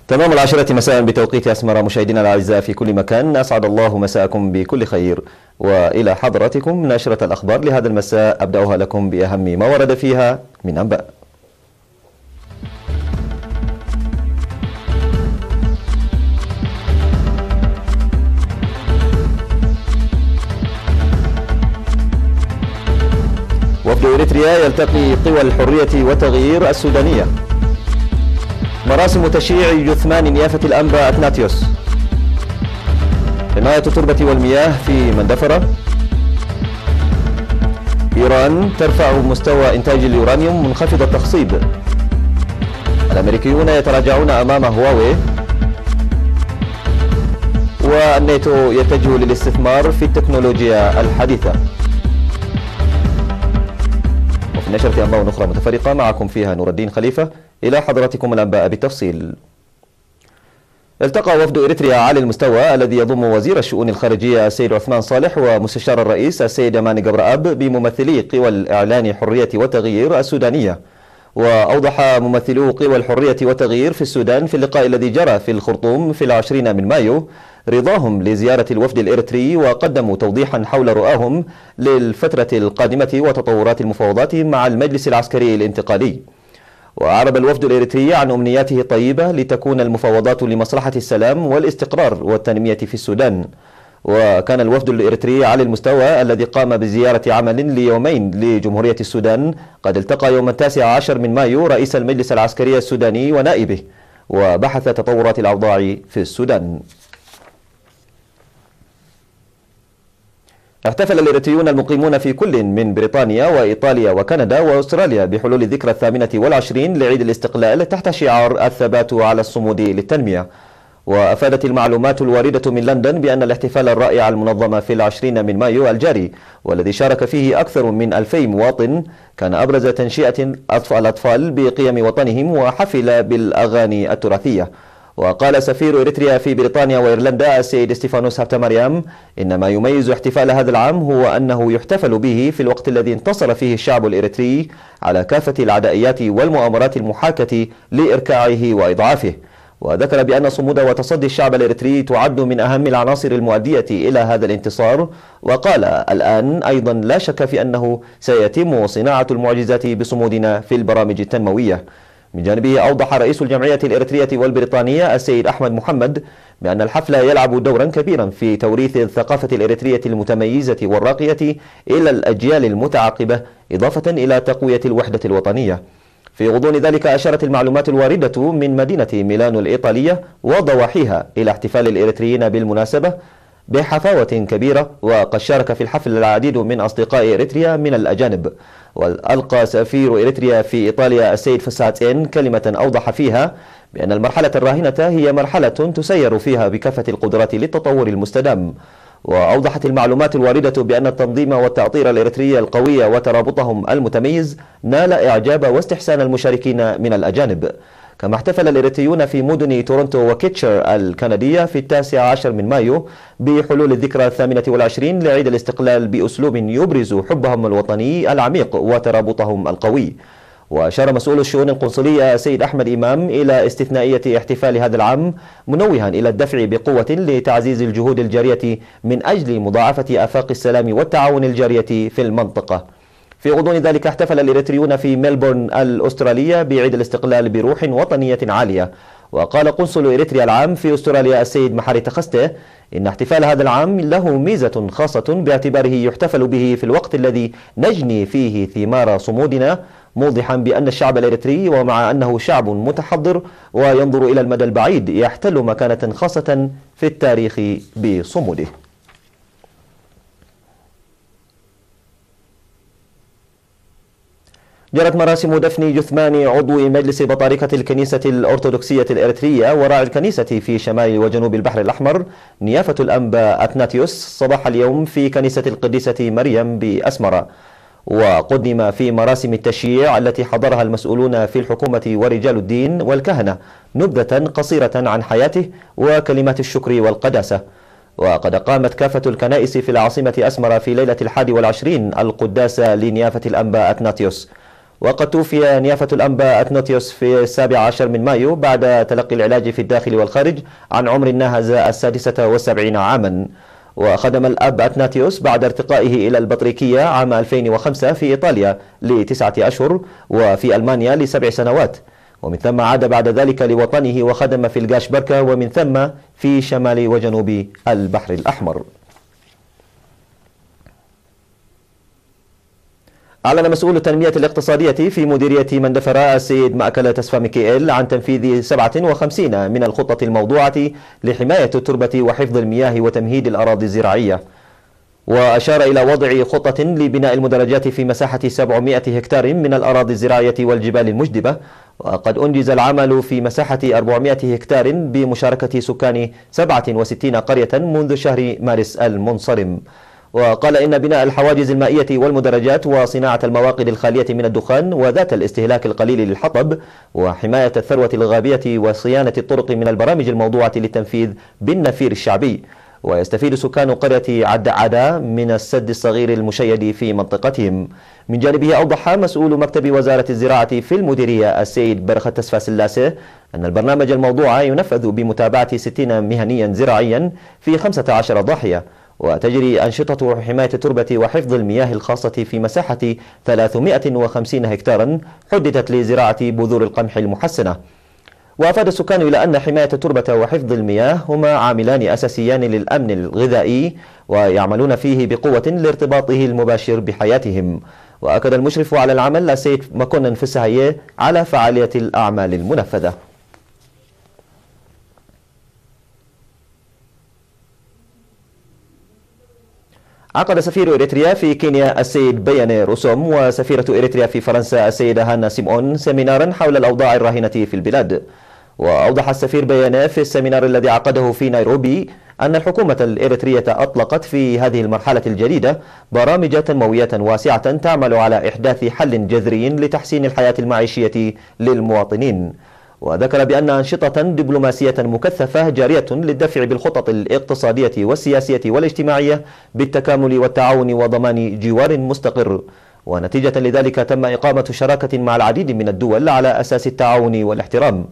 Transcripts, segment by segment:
تمام 10 مساء بتوقيت أسمر. مشاهدينا الأعزاء في كل مكان، أسعد الله مساءكم بكل خير، وإلى حضراتكم نشرة الأخبار لهذا المساء، أبدأها لكم بأهم ما ورد فيها من أنباء. وفد إريتريا يلتقي قوى الحرية والتغيير السودانية. مراسم تشييع جثمان نيافة الأنبا أثناتيوس. حماية التربة والمياه في مندفرة. إيران ترفع مستوى إنتاج اليورانيوم منخفض التخصيب. الأمريكيون يتراجعون أمام هواوي. والناتو يتجه للاستثمار في التكنولوجيا الحديثة. وفي نشرة أنباء أخرى متفرقة معكم فيها نور الدين خليفة. إلى حضراتكم الأنباء بالتفصيل. التقى وفد إريتريا عالي المستوى الذي يضم وزير الشؤون الخارجية السيد عثمان صالح ومستشار الرئيس السيد أماني جبرآب بممثلي قوى الإعلان حرية والتغيير السودانية. وأوضح ممثلو قوى الحرية والتغيير في السودان في اللقاء الذي جرى في الخرطوم في 20 من مايو رضاهم لزيارة الوفد الإريتري، وقدموا توضيحا حول رؤاهم للفترة القادمة وتطورات المفاوضات مع المجلس العسكري الانتقالي. وأعرب الوفد الإريتري عن أمنياته الطيبة لتكون المفاوضات لمصلحة السلام والاستقرار والتنمية في السودان. وكان الوفد الإريتري على المستوى الذي قام بزيارة عمل ليومين لجمهورية السودان قد التقى يوم 19 من مايو رئيس المجلس العسكري السوداني ونائبه، وبحث تطورات الأوضاع في السودان. احتفل الإريتريون المقيمون في كل من بريطانيا وإيطاليا وكندا وأستراليا بحلول الذكرى 28 لعيد الاستقلال تحت شعار الثبات على الصمود للتنمية. وأفادت المعلومات الواردة من لندن بأن الاحتفال الرائع المنظم في 20 من مايو الجاري، والذي شارك فيه أكثر من 2000 مواطن، كان أبرز تنشئة الأطفال بقيم وطنهم وحفل بالأغاني التراثية. وقال سفير إريتريا في بريطانيا وإيرلندا السيد ستيفانوس هابتماريام إن ما يميز احتفال هذا العام هو أنه يحتفل به في الوقت الذي انتصر فيه الشعب الإريتري على كافة العدائيات والمؤامرات المحاكة لإركاعه وإضعافه. وذكر بأن صمود وتصدي الشعب الإريتري تعد من أهم العناصر المؤدية إلى هذا الانتصار. وقال الآن أيضا لا شك في أنه سيتم صناعة المعجزات بصمودنا في البرامج التنموية. من جانبه أوضح رئيس الجمعية الإريترية والبريطانية السيد أحمد محمد بأن الحفل يلعب دورا كبيرا في توريث الثقافة الإريترية المتميزة والراقية إلى الأجيال المتعاقبة، إضافة إلى تقوية الوحدة الوطنية. في غضون ذلك أشارت المعلومات الواردة من مدينة ميلانو الإيطالية وضواحيها إلى احتفال الإريتريين بالمناسبة بحفاوة كبيرة، وقد شارك في الحفل العديد من أصدقاء إريتريا من الأجانب. وألقى سفير إريتريا في إيطاليا السيد فساتين كلمة أوضح فيها بأن المرحلة الراهنة هي مرحلة تسير فيها بكافة القدرات للتطور المستدام. وأوضحت المعلومات الواردة بأن التنظيم والتأطير الإريتري القوي وترابطهم المتميز نال إعجاب واستحسان المشاركين من الأجانب. كما احتفل الإريتريون في مدن تورونتو وكيتشر الكندية في 19 من مايو بحلول الذكرى 28 لعيد الاستقلال بأسلوب يبرز حبهم الوطني العميق وترابطهم القوي. وأشار مسؤول الشؤون القنصلية سيد أحمد إمام إلى استثنائية احتفال هذا العام، منوها إلى الدفع بقوة لتعزيز الجهود الجارية من أجل مضاعفة آفاق السلام والتعاون الجارية في المنطقة. في غضون ذلك احتفل الإريتريون في ميلبورن الأسترالية بعيد الاستقلال بروح وطنية عالية. وقال قنصل إريتريا العام في أستراليا السيد محاري تخسته إن احتفال هذا العام له ميزة خاصة باعتباره يحتفل به في الوقت الذي نجني فيه ثمار صمودنا، موضحا بأن الشعب الإريتري ومع أنه شعب متحضر وينظر إلى المدى البعيد يحتل مكانة خاصة في التاريخ بصموده. جرت مراسم دفن جثمان عضو مجلس بطاركة الكنيسة الأرثوذكسية الإريترية وراعي الكنيسة في شمال وجنوب البحر الأحمر نيافة الأنبا أثناتيوس صباح اليوم في كنيسة القديسة مريم بأسمرة. وقدم في مراسم التشييع التي حضرها المسؤولون في الحكومة ورجال الدين والكهنة نبذة قصيرة عن حياته وكلمات الشكر والقداسة. وقد قامت كافة الكنائس في العاصمة أسمرة في ليلة 21 القداس لنيافة الأنبا أثناتيوس. وقد توفي نيافة الأنبا أثنوتيوس في 17 من مايو بعد تلقي العلاج في الداخل والخارج عن عمر ناهز 76 عاما. وخدم الأب أثناتيوس بعد ارتقائه إلى البطريركية عام 2005 في إيطاليا ل9 أشهر وفي ألمانيا ل7 سنوات، ومن ثم عاد بعد ذلك لوطنه وخدم في الجاشبركة ومن ثم في شمال وجنوب البحر الأحمر. أعلن مسؤول التنمية الاقتصادية في مديرية مندفرة السيد مأكل تسفا ميكائيل عن تنفيذ 57 من الخطة الموضوعة لحماية التربة وحفظ المياه وتمهيد الأراضي الزراعية، وأشار إلى وضع خطة لبناء المدرجات في مساحة 700 هكتار من الأراضي الزراعية والجبال المجدبة، وقد أنجز العمل في مساحة 400 هكتار بمشاركة سكان 67 قرية منذ شهر مارس المنصرم. وقال إن بناء الحواجز المائية والمدرجات وصناعة المواقد الخالية من الدخان وذات الاستهلاك القليل للحطب وحماية الثروة الغابية وصيانة الطرق من البرامج الموضوعة للتنفيذ بالنفير الشعبي. ويستفيد سكان قرية عدا من السد الصغير المشيد في منطقتهم. من جانبه أوضح مسؤول مكتب وزارة الزراعة في المديرية السيد برخة تسفا سلاسة أن البرنامج الموضوع ينفذ بمتابعة 60 مهنيا زراعيا في 15 ضاحية، وتجري أنشطة حماية التربة وحفظ المياه الخاصة في مساحة 350 هكتارا حددت لزراعة بذور القمح المحسنة. وأفاد السكان إلى أن حماية التربة وحفظ المياه هما عاملان أساسيان للأمن الغذائي ويعملون فيه بقوة لارتباطه المباشر بحياتهم. وأكد المشرف على العمل السيد مكونن فسهية على فعالية الأعمال المنفذة. عقد سفير إريتريا في كينيا السيد بياني روسوم وسفيرة إريتريا في فرنسا السيدة هانا سيمون سيمينارا حول الأوضاع الراهنة في البلاد. وأوضح السفير بياني في السيمينار الذي عقده في نيروبي أن الحكومة الإريترية أطلقت في هذه المرحلة الجديدة برامج تنموية واسعة تعمل على إحداث حل جذري لتحسين الحياة المعيشية للمواطنين. وذكر بأن أنشطة دبلوماسية مكثفة جارية للدفع بالخطط الاقتصادية والسياسية والاجتماعية بالتكامل والتعاون وضمان جوار مستقر. ونتيجة لذلك تم إقامة شراكة مع العديد من الدول على أساس التعاون والاحترام.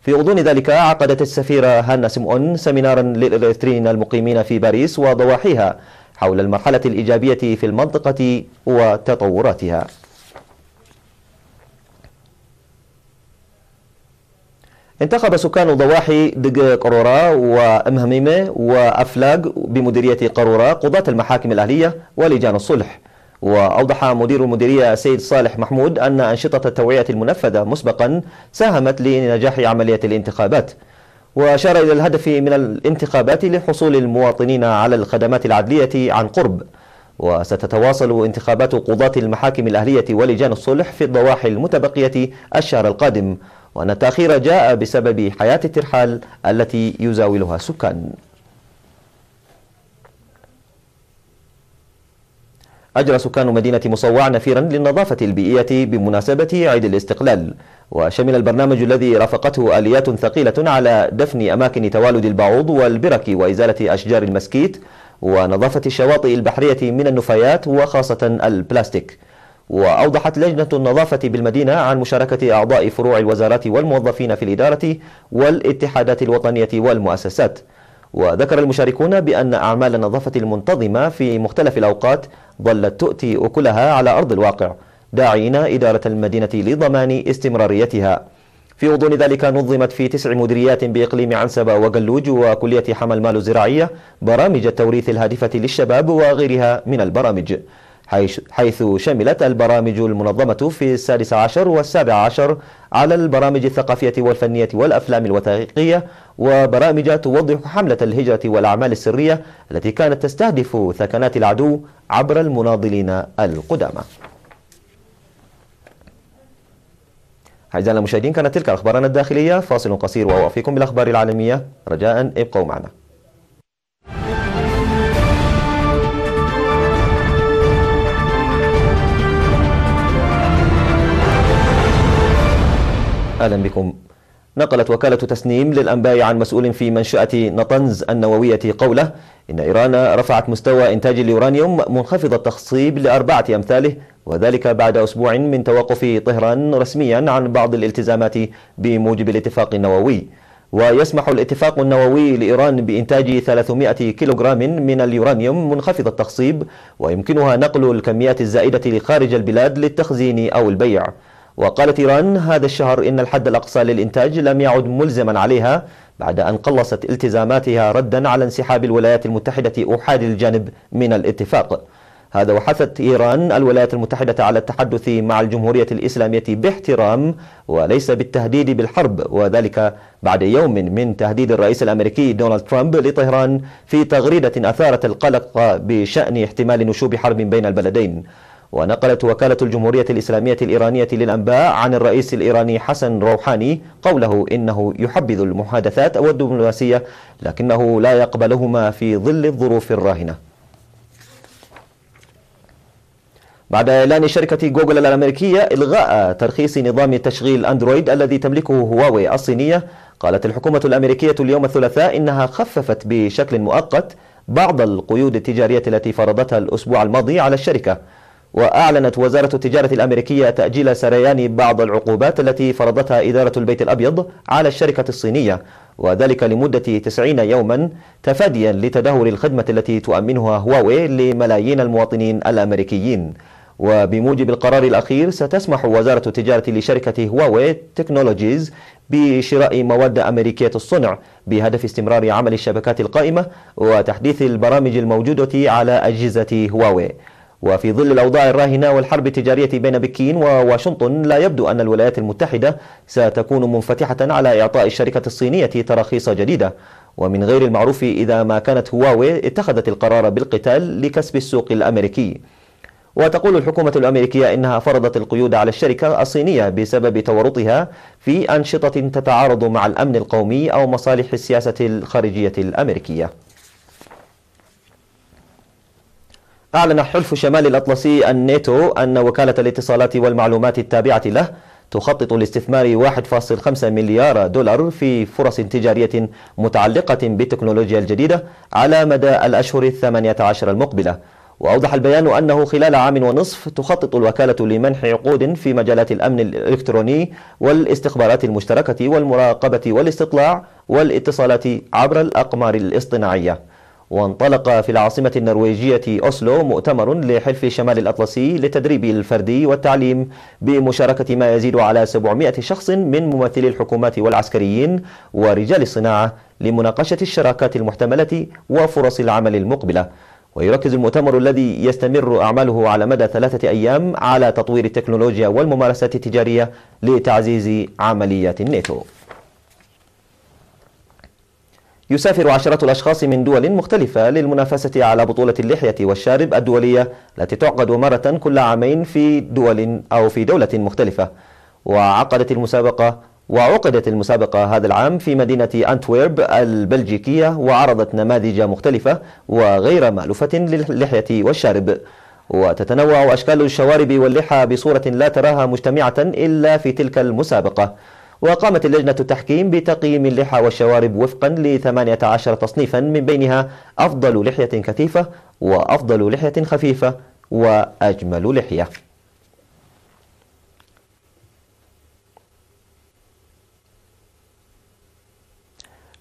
في غضون ذلك عقدت السفيرة هانا سيمون سيمينارا للإريتريين المقيمين في باريس وضواحيها حول المرحلة الإيجابية في المنطقة وتطوراتها. انتخب سكان ضواحي دق قرورة وأمهميمة وأفلاق بمديرية قرورة قضاة المحاكم الأهلية ولجان الصلح. وأوضح مدير المديرية السيد صالح محمود أن أنشطة التوعية المنفذة مسبقا ساهمت لنجاح عملية الانتخابات، وأشار إلى الهدف من الانتخابات لحصول المواطنين على الخدمات العدلية عن قرب. وستتواصل انتخابات قضاة المحاكم الأهلية ولجان الصلح في الضواحي المتبقية الشهر القادم، وأن التأخير جاء بسبب حياة الترحال التي يزاولها السكان. أجرى سكان مدينة مصوع نفيرا للنظافة البيئية بمناسبة عيد الاستقلال، وشمل البرنامج الذي رافقته آليات ثقيلة على دفن أماكن توالد البعوض والبرك وإزالة أشجار المسكيت ونظافة الشواطئ البحرية من النفايات وخاصة البلاستيك. وأوضحت لجنة النظافة بالمدينة عن مشاركة أعضاء فروع الوزارات والموظفين في الإدارة والاتحادات الوطنية والمؤسسات. وذكر المشاركون بأن أعمال النظافة المنتظمة في مختلف الأوقات ظلت تؤتي أكلها على أرض الواقع، داعين إدارة المدينة لضمان استمراريتها. في غضون ذلك نظمت في 9 مديريات بإقليم عنسبة وقلوج وكلية حمى المال الزراعية برامج التوريث الهادفة للشباب وغيرها من البرامج، حيث شملت البرامج المنظمة في 16 و17 على البرامج الثقافية والفنية والأفلام الوثائقية، وبرامج توضح حملة الهجرة والأعمال السرية التي كانت تستهدف ثكنات العدو عبر المناضلين القدامى. أعزائنا المشاهدين، كانت تلك أخبارنا الداخلية. فاصل قصير وأوفيكم بالأخبار العالمية، رجاء ابقوا معنا. أهلا بكم. نقلت وكالة تسنيم للأنباء عن مسؤول في منشأة نطنز النووية قوله إن إيران رفعت مستوى إنتاج اليورانيوم منخفض التخصيب ل4 أمثاله، وذلك بعد أسبوع من توقف طهران رسميا عن بعض الالتزامات بموجب الاتفاق النووي. ويسمح الاتفاق النووي لإيران بإنتاج 300 كيلوغرام من اليورانيوم منخفض التخصيب، ويمكنها نقل الكميات الزائدة لخارج البلاد للتخزين أو البيع. وقالت إيران هذا الشهر إن الحد الأقصى للإنتاج لم يعد ملزما عليها بعد أن قلصت التزاماتها ردا على انسحاب الولايات المتحدة أحاد الجانب من الاتفاق. هذا وحثت إيران الولايات المتحدة على التحدث مع الجمهورية الإسلامية باحترام وليس بالتهديد بالحرب، وذلك بعد يوم من تهديد الرئيس الأمريكي دونالد ترامب لطهران في تغريدة أثارت القلق بشأن احتمال نشوب حرب بين البلدين. ونقلت وكالة الجمهورية الإسلامية الإيرانية للأنباء عن الرئيس الإيراني حسن روحاني قوله إنه يحبذ المحادثات والدبلوماسية لكنه لا يقبلهما في ظل الظروف الراهنة. بعد إعلان شركة جوجل الأمريكية إلغاء ترخيص نظام تشغيل أندرويد الذي تملكه هواوي الصينية، قالت الحكومة الأمريكية اليوم الثلاثاء إنها خففت بشكل مؤقت بعض القيود التجارية التي فرضتها الأسبوع الماضي على الشركة. وأعلنت وزارة التجارة الأمريكية تأجيل سريان بعض العقوبات التي فرضتها إدارة البيت الأبيض على الشركة الصينية، وذلك لمدة 90 يوما تفاديا لتدهور الخدمة التي تؤمنها هواوي لملايين المواطنين الأمريكيين. وبموجب القرار الأخير ستسمح وزارة التجارة لشركة هواوي تكنولوجيز بشراء مواد أمريكية الصنع بهدف استمرار عمل الشبكات القائمة وتحديث البرامج الموجودة على أجهزة هواوي. وفي ظل الأوضاع الراهنة والحرب التجارية بين بكين وواشنطن، لا يبدو أن الولايات المتحدة ستكون منفتحة على إعطاء الشركة الصينية تراخيص جديدة، ومن غير المعروف إذا ما كانت هواوي اتخذت القرار بالقتال لكسب السوق الأمريكي. وتقول الحكومة الأمريكية إنها فرضت القيود على الشركة الصينية بسبب تورطها في أنشطة تتعارض مع الأمن القومي أو مصالح السياسة الخارجية الأمريكية. أعلن حلف شمال الأطلسي الناتو أن وكالة الاتصالات والمعلومات التابعة له تخطط لاستثمار 1.5 مليار دولار في فرص تجارية متعلقة بالتكنولوجيا الجديدة على مدى الأشهر 18 المقبلة. وأوضح البيان أنه خلال عام ونصف تخطط الوكالة لمنح عقود في مجالات الأمن الإلكتروني والاستخبارات المشتركة والمراقبة والاستطلاع والاتصالات عبر الأقمار الاصطناعية. وانطلق في العاصمة النرويجية أوسلو مؤتمر لحلف شمال الأطلسي للتدريب الفردي والتعليم بمشاركة ما يزيد على 700 شخص من ممثلي الحكومات والعسكريين ورجال الصناعة لمناقشة الشراكات المحتملة وفرص العمل المقبلة. ويركز المؤتمر الذي يستمر أعماله على مدى 3 أيام على تطوير التكنولوجيا والممارسات التجارية لتعزيز عمليات الناتو. يسافر عشرات الأشخاص من دول مختلفة للمنافسة على بطولة اللحية والشارب الدولية التي تعقد مرة كل عامين في دولة مختلفة. وعقدت المسابقة هذا العام في مدينة أنتويرب البلجيكية، وعرضت نماذج مختلفة وغير مألوفة للحية والشارب. وتتنوع أشكال الشوارب واللحى بصورة لا تراها مجتمعة إلا في تلك المسابقة. وقامت اللجنة التحكيم بتقييم اللحى والشوارب وفقا ل18 تصنيفا، من بينها أفضل لحية كثيفة وأفضل لحية خفيفة وأجمل لحية.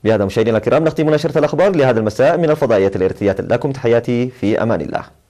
بهذا مشاهدينا الكرام نختم نشرة الأخبار لهذا المساء من الفضائية الإرثية. لكم تحياتي، في أمان الله.